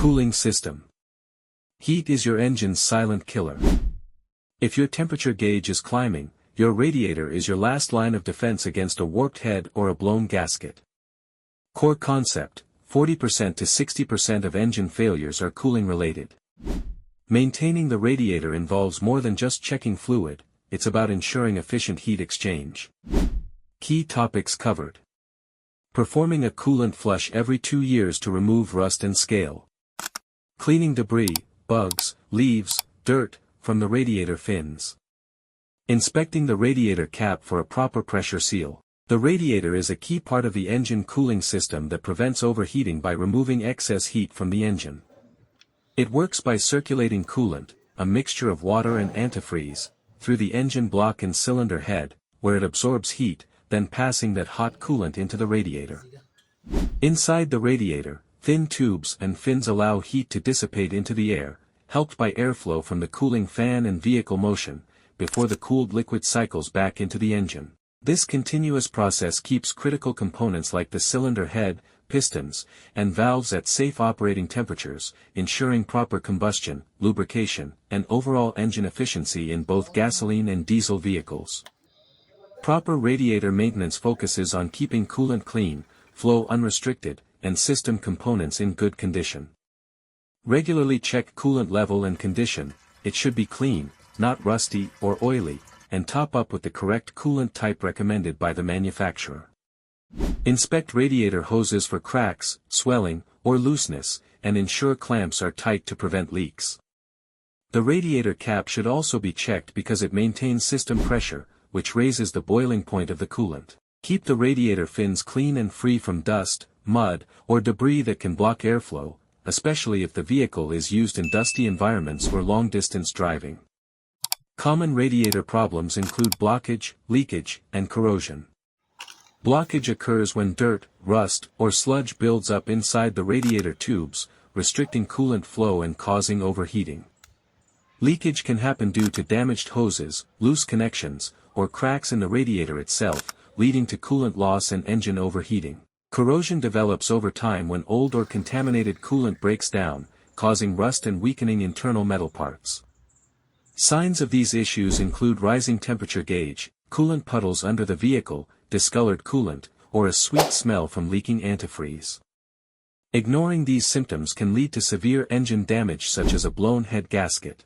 Cooling system. Heat is your engine's silent killer. If your temperature gauge is climbing, your radiator is your last line of defense against a warped head or a blown gasket. Core concept: 40% to 60% of engine failures are cooling related. Maintaining the radiator involves more than just checking fluid, it's about ensuring efficient heat exchange. Key topics covered. Performing a coolant flush every 2 years to remove rust and scale. Cleaning debris, bugs, leaves, dirt, from the radiator fins. Inspecting the radiator cap for a proper pressure seal. The radiator is a key part of the engine cooling system that prevents overheating by removing excess heat from the engine. It works by circulating coolant, a mixture of water and antifreeze, through the engine block and cylinder head, where it absorbs heat, then passing that hot coolant into the radiator. Inside the radiator, thin tubes and fins allow heat to dissipate into the air, helped by airflow from the cooling fan and vehicle motion, before the cooled liquid cycles back into the engine. This continuous process keeps critical components like the cylinder head, pistons, and valves at safe operating temperatures, ensuring proper combustion, lubrication, and overall engine efficiency in both gasoline and diesel vehicles. Proper radiator maintenance focuses on keeping coolant clean, flow unrestricted, and system components in good condition. Regularly check coolant level and condition. It should be clean, not rusty or oily, and top up with the correct coolant type recommended by the manufacturer. Inspect radiator hoses for cracks, swelling, or looseness, and ensure clamps are tight to prevent leaks. The radiator cap should also be checked because it maintains system pressure, which raises the boiling point of the coolant. Keep the radiator fins clean and free from dust, mud, or debris that can block airflow, especially if the vehicle is used in dusty environments or long-distance driving. Common radiator problems include blockage, leakage, and corrosion. Blockage occurs when dirt, rust, or sludge builds up inside the radiator tubes, restricting coolant flow and causing overheating. Leakage can happen due to damaged hoses, loose connections, or cracks in the radiator itself, leading to coolant loss and engine overheating. Corrosion develops over time when old or contaminated coolant breaks down, causing rust and weakening internal metal parts. Signs of these issues include rising temperature gauge, coolant puddles under the vehicle, discolored coolant, or a sweet smell from leaking antifreeze. Ignoring these symptoms can lead to severe engine damage such as a blown head gasket.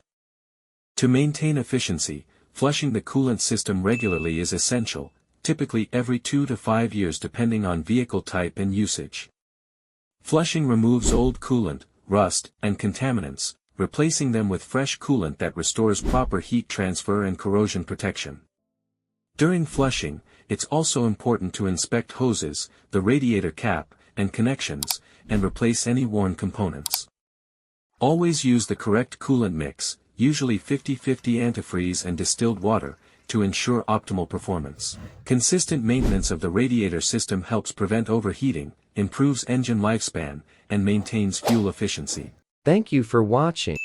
To maintain efficiency, flushing the coolant system regularly is essential, typically every 2 to 5 years depending on vehicle type and usage. Flushing removes old coolant, rust, and contaminants, replacing them with fresh coolant that restores proper heat transfer and corrosion protection. During flushing, it's also important to inspect hoses, the radiator cap, and connections, and replace any worn components. Always use the correct coolant mix, usually 50-50 antifreeze and distilled water, to ensure optimal performance. Consistent maintenance of the radiator system helps prevent overheating, improves engine lifespan, and maintains fuel efficiency. Thank you for watching.